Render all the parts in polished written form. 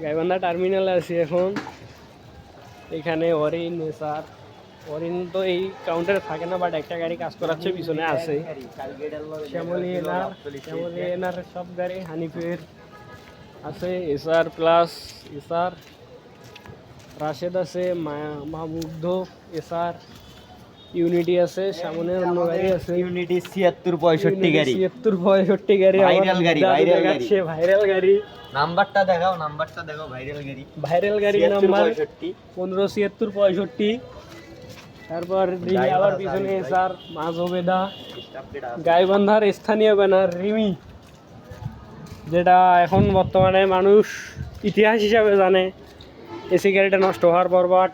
গাইবান্ধা টার্মিনালে আছি এখন। এখানে অরিন এসআর, অরিন তো এই কাউন্টারে থাকে না, বাট একটা গাড়ি কাজ করাচ্ছে, পিছনে আছে শ্যামলী এনার সব গাড়ি, হানিফের আছে, এসআর প্লাস এসআর, রাশেদ আছে, মাহমুগ্ধ এসআর, ইউনিটি আছে, সামনে অন্য গাড়ি আছে, ইউনিটি 76 গাড়ি, 76 গাড়ি, ভাইরাল গাড়ি, ভাইরাল গাড়ি, ভাইরাল গাড়ি। নাম্বারটা দেখাও ভাইরাল গাড়ি নাম্বার 157665। তারপর আবার পিছনে স্যার মাজবেদা, গাইবান্ধার স্থানীয় ব্যানার রিমি, যেটা এখন বর্তমানে মানুষ ইতিহাস হিসাবে জানে। এসি গাড়িটা নষ্ট হওয়ার পর, বাট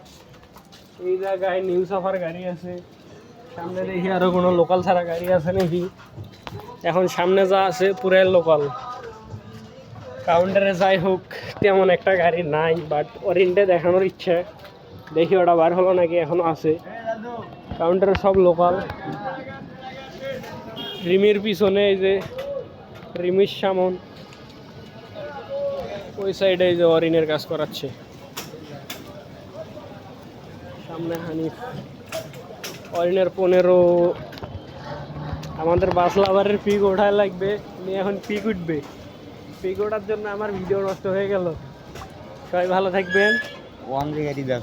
এই জায়গায় নিউ সাফার গাড়ি আছে। সামনে দেখি আরো কোনো লোকাল ছাড়া গাড়ি আছে নাকি। এখন সামনে যা আছে পুরাই লোকাল। কাউন্টারে যাই হোক তেমন একটা গাড়ি নাই, বাট অরিনটা দেখানোর ইচ্ছে, দেখি ওটা বার হলো নাকি এখনো আছে। কাউন্টারে সব লোকাল। রিমির পিছনে এই যে রিমির সামন, ওই সাইডে এই যে অরিনের কাজ করাচ্ছে। সামনে হানিফ, অরিনের 15। আমাদের বাস লাভারের পিক ওঠায় লাগবে, নিয়ে এখন পিক উঠবে। পিক ওঠার জন্য আমার ভিডিও নষ্ট হয়ে গেল। সবাই ভালো থাকবেন। ওয়ান গাড়ি দেখো।